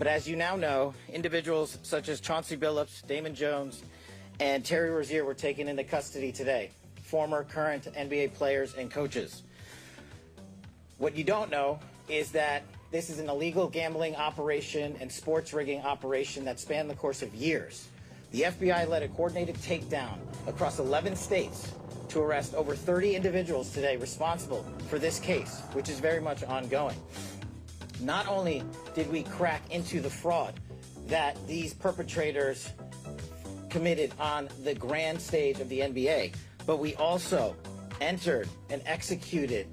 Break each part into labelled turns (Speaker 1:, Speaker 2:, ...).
Speaker 1: But as you now know, individuals such as Chauncey Billups, Damon Jones, and Terry Rozier were taken into custody today. Former, current NBA players and coaches. What you don't know is that this is an illegal gambling operation and sports rigging operation that spanned the course of years. The FBI led a coordinated takedown across 11 states to arrest over 30 individuals today responsible for this case, which is very much ongoing. Not only did we crack into the fraud that these perpetrators committed on the grand stage of the NBA, but we also entered and executed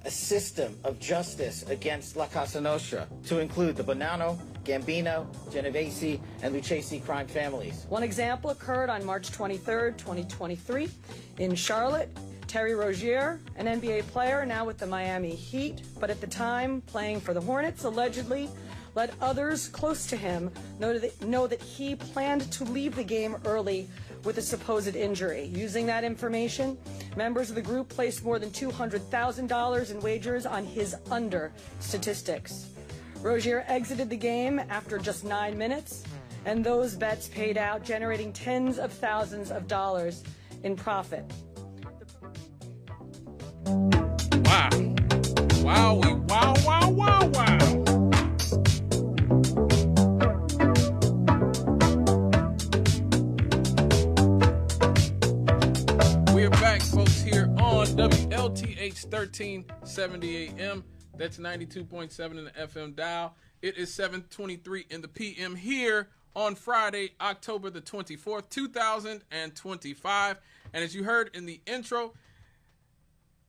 Speaker 1: a system of justice against La Casa Nostra to include the Bonanno, Gambino, Genovese, and Lucchesi crime families.
Speaker 2: One example occurred on March 23rd, 2023 in Charlotte. Terry Rozier, an NBA player now with the Miami Heat, but at the time playing for the Hornets, allegedly let others close to him know that he planned to leave the game early with a supposed injury. Using that information, members of the group placed more than $200,000 in wagers on his under statistics. Rozier exited the game after just 9 minutes, and those bets paid out, generating tens of thousands of dollars in profit.
Speaker 3: Wow. Wowie, wow, wow, wow, wow. We're back, folks, here on WLTH 1370 AM. That's 92.7 in the FM dial. It is 7:23 in the PM here on Friday, October the 24th, 2025. And as you heard in the intro,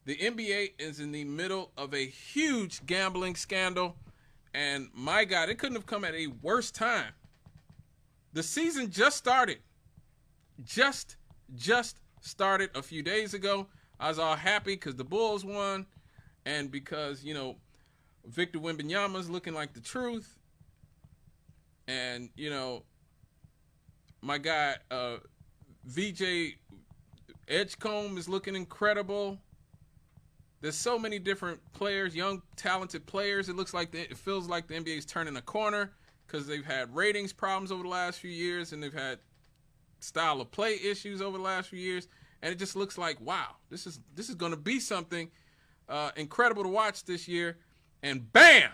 Speaker 3: the NBA is in the middle of a huge gambling scandal. And my God, it couldn't have come at a worse time. The season just started. Just started a few days ago. I was all happy because the Bulls won. And because, Victor Wembanyama's looking like the truth. And, my guy, VJ Edgecombe is looking incredible. There's so many different players, young, talented players. It feels like the NBA is turning a corner because they've had ratings problems over the last few years, and they've had style of play issues over the last few years. And it just looks like, wow, this is going to be something incredible to watch this year. And bam,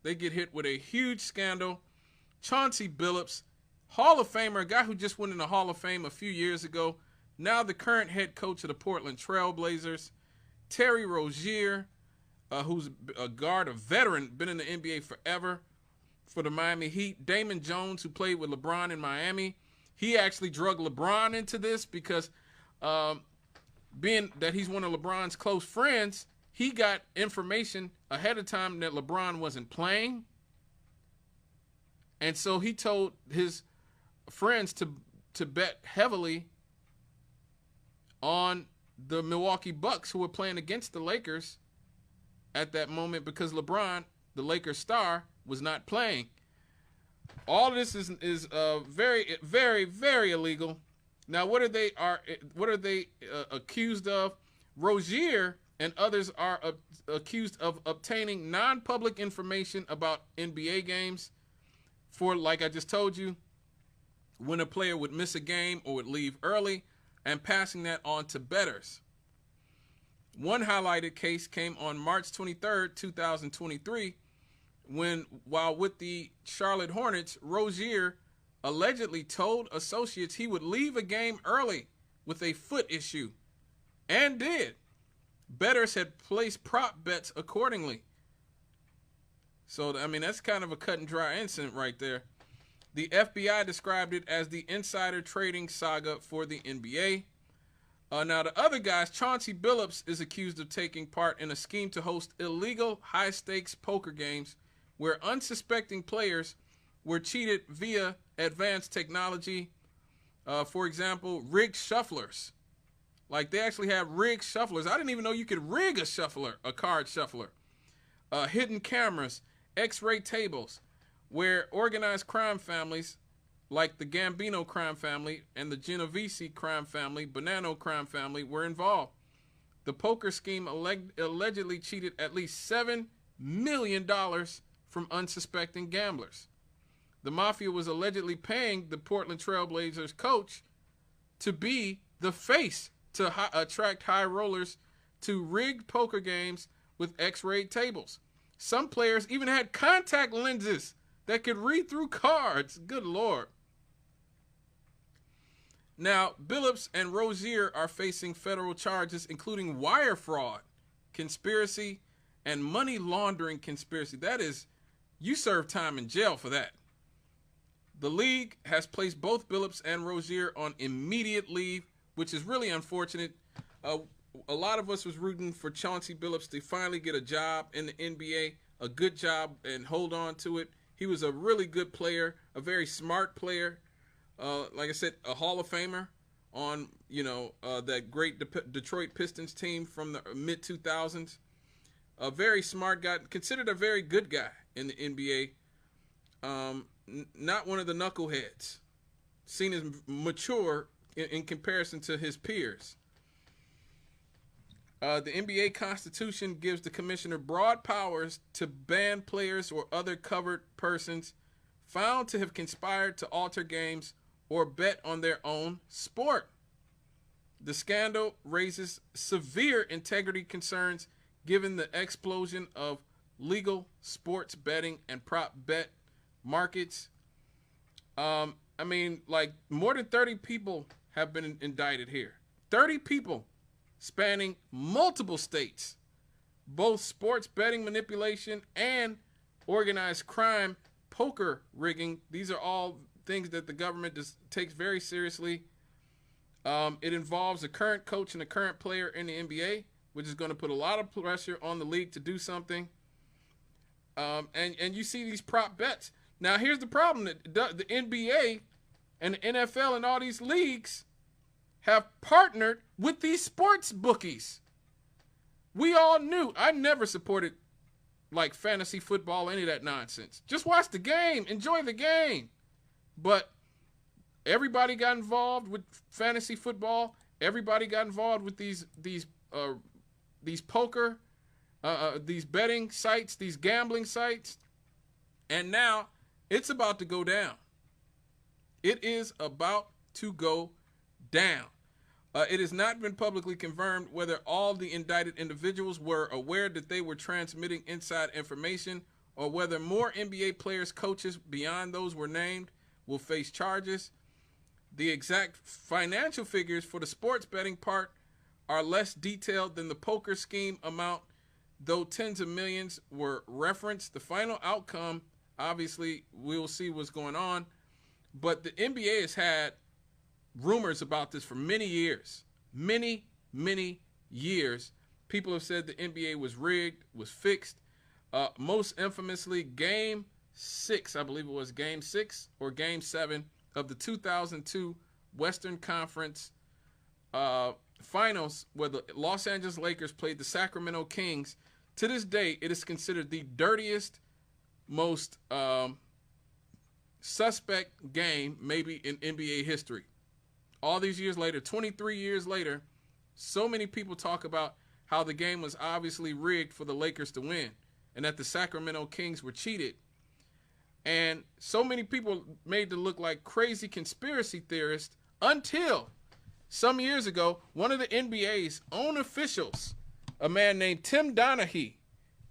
Speaker 3: they get hit with a huge scandal. Chauncey Billups, Hall of Famer, a guy who just went in the Hall of Fame a few years ago, now the current head coach of the Portland Trail Blazers. Terry Rozier, who's a guard, a veteran, been in the NBA forever for the Miami Heat. Damon Jones, who played with LeBron in Miami. He actually drug LeBron into this because being that he's one of LeBron's close friends, he got information ahead of time that LeBron wasn't playing. And so he told his friends to bet heavily on the Milwaukee Bucks, who were playing against the Lakers at that moment because LeBron, the Lakers star, was not playing. All of this is very, very, very illegal. Now, what are they accused of? Rozier and others are accused of obtaining non-public information about NBA games for, like I just told you, when a player would miss a game or would leave early, and passing that on to bettors. One highlighted case came on March 23rd, 2023, when, while with the Charlotte Hornets, Rozier allegedly told associates he would leave a game early with a foot issue, and did. Bettors had placed prop bets accordingly. So, that's kind of a cut and dry incident right there. The FBI described it as the insider trading saga for the NBA. Now, the other guys, Chauncey Billups is accused of taking part in a scheme to host illegal high-stakes poker games where unsuspecting players were cheated via advanced technology. For example, rigged shufflers. Like, they actually have rigged shufflers. I didn't even know you could rig a card shuffler. Hidden cameras, X-ray tables, where organized crime families like the Gambino crime family and the Genovese crime family, Bonanno crime family, were involved. The poker scheme allegedly cheated at least $7 million from unsuspecting gamblers. the Mafia was allegedly paying the Portland Trailblazers coach to be the face to attract high rollers to rigged poker games with X-rayed tables. Some players even had contact lenses that could read through cards. Good Lord. Now, Billups and Rozier are facing federal charges, including wire fraud, conspiracy, and money laundering conspiracy. That is, you serve time in jail for that. The league has placed both Billups and Rozier on immediate leave, which is really unfortunate. A lot of us was rooting for Chauncey Billups to finally get a job in the NBA, a good job, and hold on to it. He was a really good player, a very smart player. Like I said, a Hall of Famer on, that great Detroit Pistons team from the mid-2000s. A very smart guy, considered a very good guy in the NBA. Not one of the knuckleheads, seen as mature in comparison to his peers. The NBA Constitution gives the commissioner broad powers to ban players or other covered persons found to have conspired to alter games or bet on their own sport. The scandal raises severe integrity concerns given the explosion of legal sports betting and prop bet markets. More than 30 people have been indicted here. 30 people spanning multiple states, both sports betting manipulation and organized crime, poker rigging. These are all things that the government takes very seriously. It involves a current coach and a current player in the NBA, which is going to put a lot of pressure on the league to do something. And you see these prop bets. Now, here's the problem. The NBA and the NFL and all these leagues have partnered with these sports bookies. We all knew. I never supported like fantasy football, any of that nonsense. Just watch the game. Enjoy the game. But everybody got involved with fantasy football. Everybody got involved with these poker, these betting sites, these gambling sites. And now it's about to go down. It is about to go down. It has not been publicly confirmed whether all the indicted individuals were aware that they were transmitting inside information or whether more NBA players, coaches beyond those were named will face charges. The exact financial figures for the sports betting part are less detailed than the poker scheme amount, though tens of millions were referenced. The final outcome, obviously, we'll see what's going on. But the NBA has had rumors about this for many years. Many, many years. People have said the NBA was rigged, was fixed. Most infamously, Game 6, I believe it was Game 6 or Game 7 of the 2002 Western Conference Finals, where the Los Angeles Lakers played the Sacramento Kings. To this day, it is considered the dirtiest, most suspect game maybe in NBA history. All these years later, 23 years later, so many people talk about how the game was obviously rigged for the Lakers to win and that the Sacramento Kings were cheated. And so many people made it look like crazy conspiracy theorists until some years ago, one of the NBA's own officials, a man named Tim Donaghy,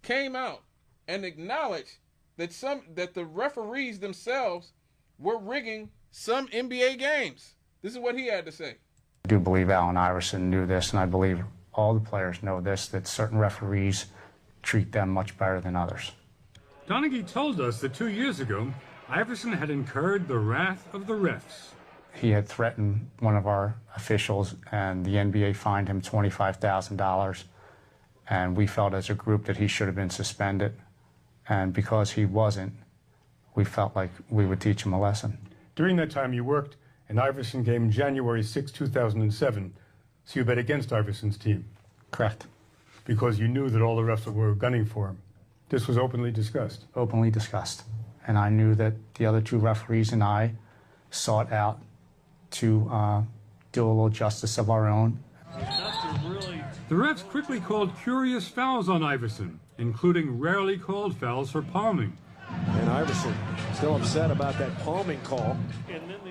Speaker 3: came out and acknowledged that the referees themselves were rigging some NBA games. This is what he had to say.
Speaker 4: I do believe Allen Iverson knew this, and I believe all the players know this, that certain referees treat them much better than others.
Speaker 5: Donaghy told us that 2 years ago, Iverson had incurred the wrath of the refs.
Speaker 4: He had threatened one of our officials, and the NBA fined him $25,000, and we felt as a group that he should have been suspended. And because he wasn't, we felt like we would teach him a lesson.
Speaker 5: During that time, you worked an Iverson game January 6, 2007, so you bet against Iverson's team.
Speaker 4: Correct.
Speaker 5: Because you knew that all the refs were gunning for him. This was openly discussed.
Speaker 4: Openly discussed. And I knew that the other two referees and I sought out to do a little justice of our own.
Speaker 5: The refs quickly called curious fouls on Iverson, including rarely called fouls for palming.
Speaker 6: And Iverson still upset about that palming call.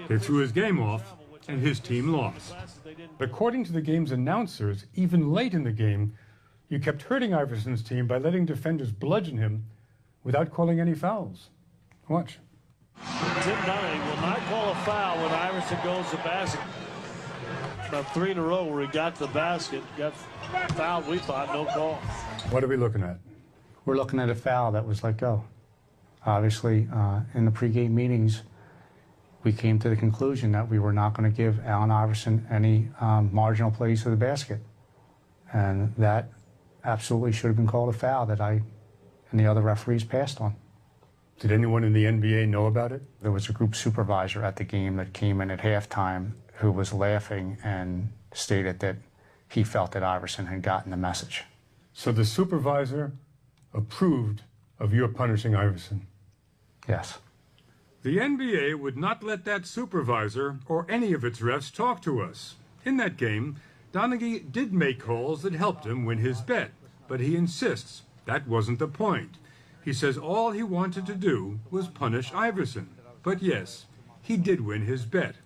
Speaker 5: They threw his game off, and his team lost. According to the game's announcers, even late in the game, you kept hurting Iverson's team by letting defenders bludgeon him without calling any fouls. Watch.
Speaker 7: Tim Donaghy will not call a foul when Iverson goes to basket. About 3 in a row where he got to the basket, got fouled, we thought, no call.
Speaker 5: What are we looking at?
Speaker 4: We're looking at a foul that was let go. Obviously, in the pregame meetings, we came to the conclusion that we were not going to give Allen Iverson any marginal plays to the basket. And that absolutely should have been called a foul that I and the other referees passed on.
Speaker 5: Did anyone in the NBA know about it?
Speaker 4: There was a group supervisor at the game that came in at halftime who was laughing and stated that he felt that Iverson had gotten the message.
Speaker 5: So the supervisor approved of your punishing Iverson?
Speaker 4: Yes.
Speaker 5: The NBA would not let that supervisor or any of its refs talk to us. In that game, Donaghy did make calls that helped him win his bet, but he insists that wasn't the point. He says all he wanted to do was punish Iverson. But yes, he did win his bet.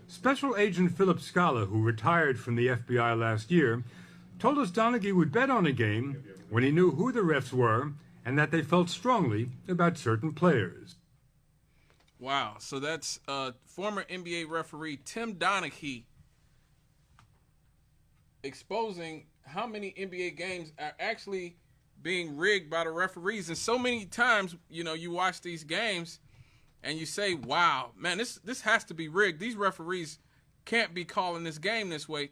Speaker 5: Special Agent Philip Scala, who retired from the FBI last year, told us Donaghy would bet on a game when he knew who the refs were and that they felt strongly about certain players.
Speaker 3: Wow. So that's former NBA referee Tim Donaghy exposing how many NBA games are actually being rigged by the referees. And so many times, you know, you watch these games and you say, wow, man, this has to be rigged. These referees can't be calling this game this way.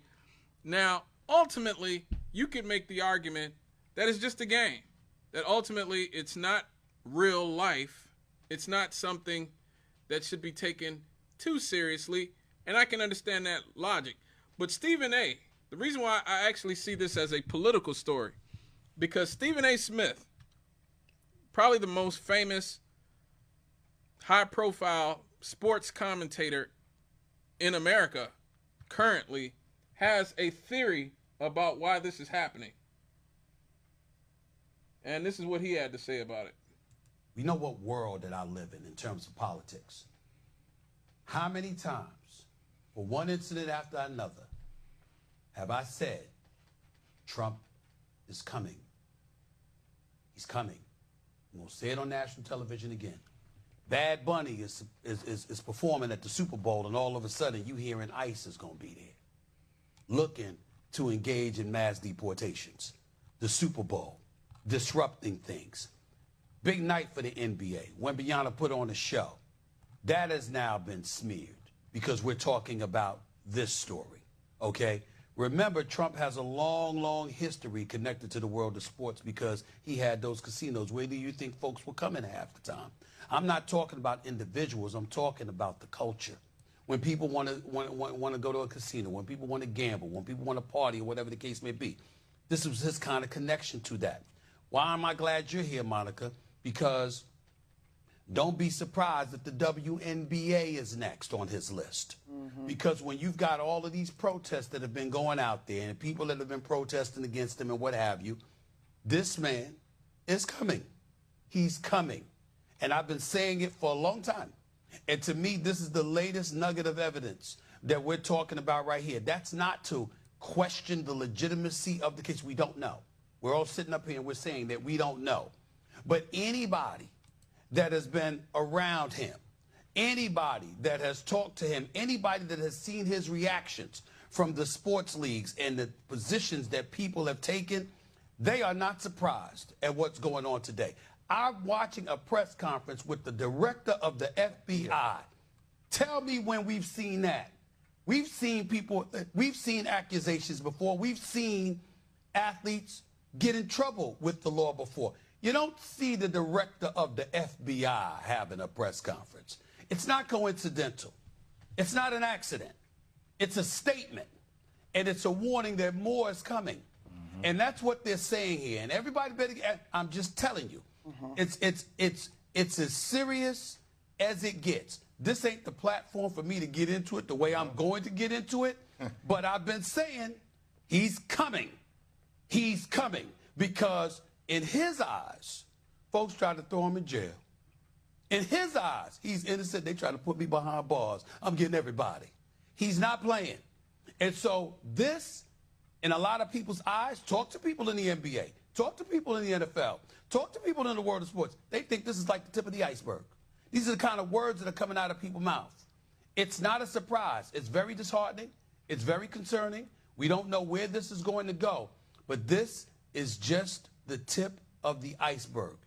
Speaker 3: Now, ultimately, you could make the argument that it's just a game, that ultimately it's not real life. It's not something that should be taken too seriously, and I can understand that logic. But Stephen A., the reason why I actually see this as a political story, because Stephen A. Smith, probably the most famous, high-profile sports commentator in America currently, has a theory about why this is happening. And this is what he had to say about it.
Speaker 8: We know what world that I live in terms of politics. How many times, for one incident after another, have I said, Trump is coming? He's coming. I'm going to say it on national television again. Bad Bunny is performing at the Super Bowl, and all of a sudden you hearing ICE is going to be there, looking to engage in mass deportations. The Super Bowl, disrupting things. Big night for the NBA. Wembanyama put on a show. That has now been smeared because we're talking about this story, okay? Remember, Trump has a long, long history connected to the world of sports because he had those casinos. Where do you think folks were coming half the time? I'm not talking about individuals. I'm talking about the culture. When people want to go to a casino, when people want to gamble, when people want to party, or whatever the case may be. This was his kind of connection to that. Why am I glad you're here, Monica? Because don't be surprised if the WNBA is next on his list. Because when you've got all of these protests that have been going out there and people that have been protesting against him and what have you, this man is coming. He's coming. And I've been saying it for a long time. And to me, this is the latest nugget of evidence that we're talking about right here. That's not to question the legitimacy of the case. We don't know. We're all sitting up here and we're saying that we don't know. But anybody that has been around him, anybody that has talked to him, anybody that has seen his reactions from the sports leagues and the positions that people have taken, they are not surprised at what's going on today. I'm watching a press conference with the director of the FBI. Tell me when we've seen that. We've seen people, we've seen accusations before. We've seen athletes get in trouble with the law before. You don't see the director of the FBI having a press conference. It's not coincidental. It's not an accident. It's a statement. And it's a warning that more is coming. And that's what they're saying here. And everybody better, I'm just telling you, it's as serious as it gets. This ain't the platform for me to get into it the way I'm going to get into it. But I've been saying he's coming. He's coming because in his eyes, folks try to throw him in jail. In his eyes, he's innocent. They try to put me behind bars. I'm getting everybody. He's not playing. And so this, in a lot of people's eyes, talk to people in the NBA, talk to people in the NFL, talk to people in the world of sports. They think this is like the tip of the iceberg. These are the kind of words that are coming out of people's mouths. It's not a surprise. It's very disheartening. It's very concerning. We don't know where this is going to go. But this is just the tip of the iceberg.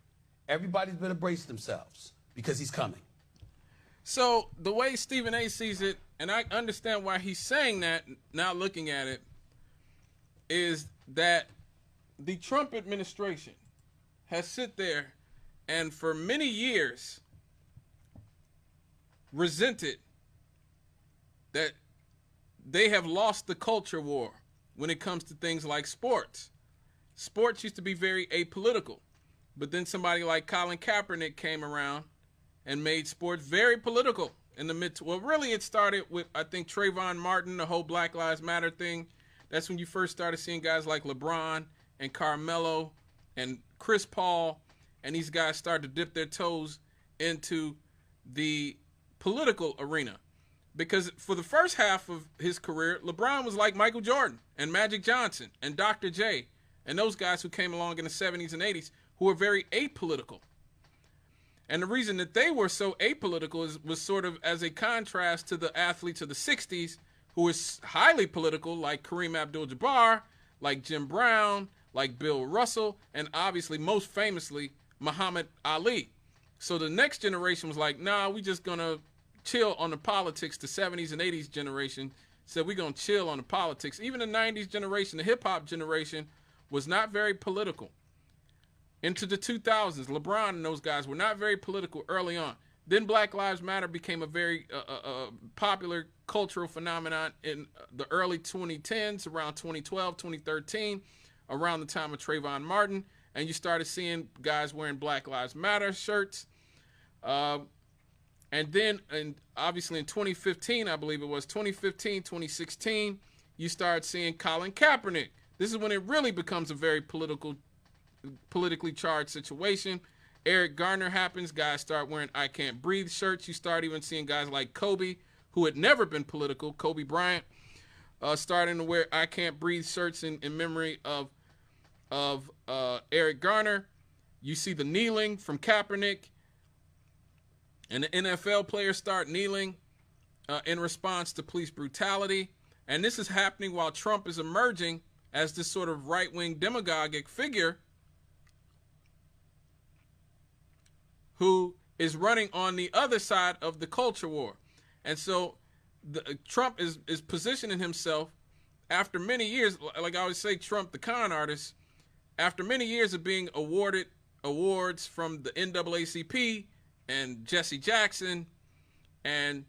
Speaker 8: Everybody's better brace themselves because he's coming.
Speaker 3: So the way Stephen A. sees it, and I understand why he's saying that now looking at it, is that the Trump administration has sit there and for many years resented that they have lost the culture war when it comes to things like sports. Sports used to be very apolitical, but then somebody like Colin Kaepernick came around and made sports very political in the well, really it started with, I think, Trayvon Martin, the whole Black Lives Matter thing. That's when you first started seeing guys like LeBron and Carmelo and Chris Paul, and these guys started to dip their toes into the political arena. Because for the first half of his career, LeBron was like Michael Jordan and Magic Johnson and Dr. J and those guys who came along in the 70s and 80s who were very apolitical. And the reason that they were so apolitical was sort of as a contrast to the athletes of the 60s who were highly political, like Kareem Abdul-Jabbar, like Jim Brown, like Bill Russell, and obviously most famously Muhammad Ali. So the next generation was like, nah, we just gonna chill on the politics. The 70s and 80s generation said we're gonna chill on the politics. Even the 90s generation, the hip-hop generation, was not very political. Into the 2000s, LeBron and those guys were not very political early on. Then Black Lives Matter became a very popular cultural phenomenon in the early 2010s, around 2012, 2013, around the time of Trayvon Martin, and you started seeing guys wearing Black Lives Matter shirts. And then, and obviously in 2015, I believe it was 2015, 2016, you start seeing Colin Kaepernick. This is when it really becomes a very politically charged situation. Eric Garner happens. Guys start wearing I Can't Breathe shirts. You start even seeing guys like Kobe, who had never been political, Kobe Bryant, starting to wear I Can't Breathe shirts in memory of Eric Garner. You see the kneeling from Kaepernick. And the NFL players start kneeling in response to police brutality. And this is happening while Trump is emerging as this sort of right-wing demagogic figure who is running on the other side of the culture war. And so Trump is positioning himself after many years, like I always say, Trump, the con artist, after many years of being awarded awards from the NAACP and Jesse Jackson and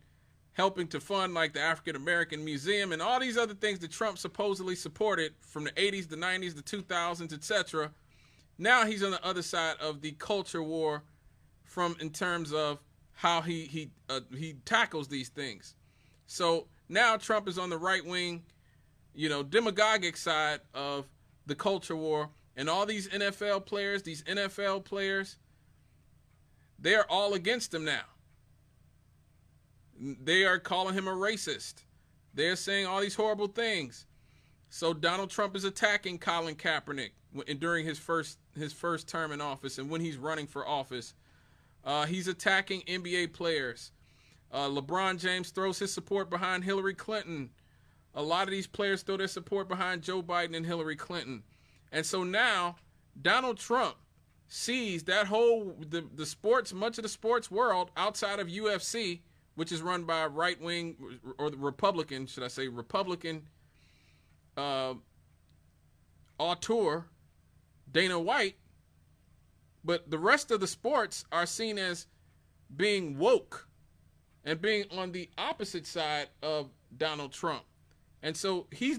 Speaker 3: helping to fund like the African American Museum and all these other things that Trump supposedly supported from the 80s, the 90s, the 2000s, etc. Now he's on the other side of the culture war from in terms of how he tackles these things. So now Trump is on the right wing, demagogic side of the culture war, and all these NFL players, they're all against him now. They are calling him a racist. They're saying all these horrible things. So Donald Trump is attacking Colin Kaepernick during his first term in office, and when he's running for office. He's attacking NBA players. LeBron James throws his support behind Hillary Clinton. A lot of these players throw their support behind Joe Biden and Hillary Clinton. And so now Donald Trump sees that whole, the sports, much of the sports world outside of UFC, which is run by a right-wing, or the Republican, should I say, Republican auteur, Dana White. But the rest of the sports are seen as being woke and being on the opposite side of Donald Trump. And so he's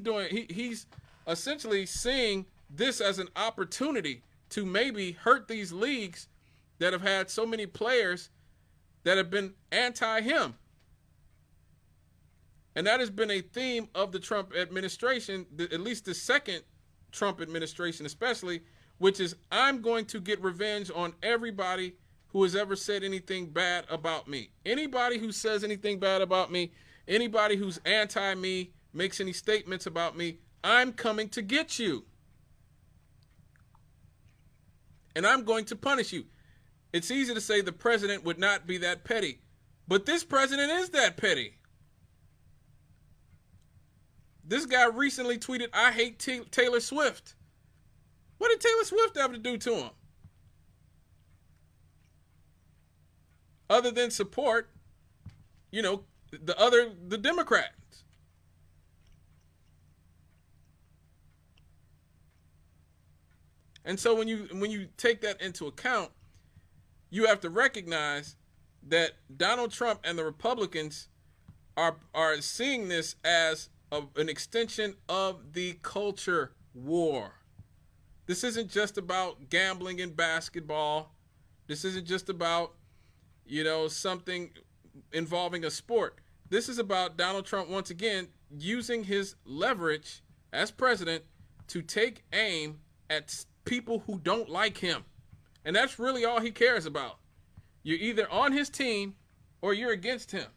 Speaker 3: essentially seeing this as an opportunity to maybe hurt these leagues that have had so many players that have been anti-him. And that has been a theme of the Trump administration, at least the second Trump administration especially, which is I'm going to get revenge on everybody who has ever said anything bad about me. Anybody who says anything bad about me, anybody who's anti-me, makes any statements about me, I'm coming to get you. And I'm going to punish you. It's easy to say the president would not be that petty, but this president is that petty. This guy recently tweeted, I hate Taylor Swift. What did Taylor Swift have to do to him? Other than support, the Democrats. And so when you take that into account, you have to recognize that Donald Trump and the Republicans are seeing this as an extension of the culture war. This isn't just about gambling in basketball. This isn't just about, something involving a sport. This is about Donald Trump, once again, using his leverage as president to take aim at people who don't like him. And that's really all he cares about. You're either on his team or you're against him.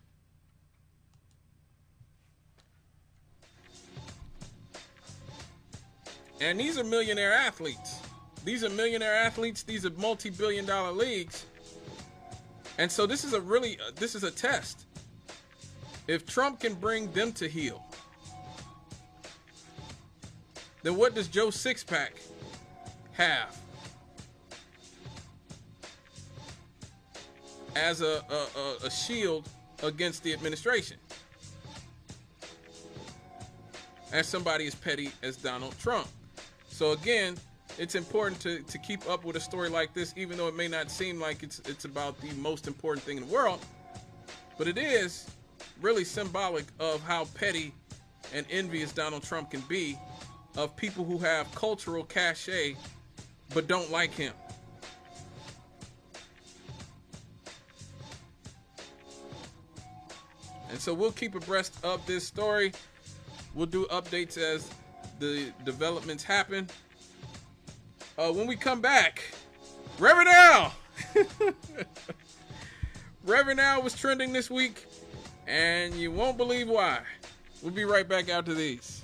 Speaker 3: And these are millionaire athletes. These are millionaire athletes. These are multi-billion-dollar leagues. And so this is a test. If Trump can bring them to heel, then what does Joe Sixpack have as a shield against the administration? As somebody as petty as Donald Trump. So again, it's important to keep up with a story like this, even though it may not seem like it's about the most important thing in the world. But it is really symbolic of how petty and envious Donald Trump can be of people who have cultural cachet but don't like him. And so we'll keep abreast of this story. We'll do updates as the developments happen. When we come back, Reverend Al. Reverend Al was trending this week, and you won't believe why. We'll be right back after these.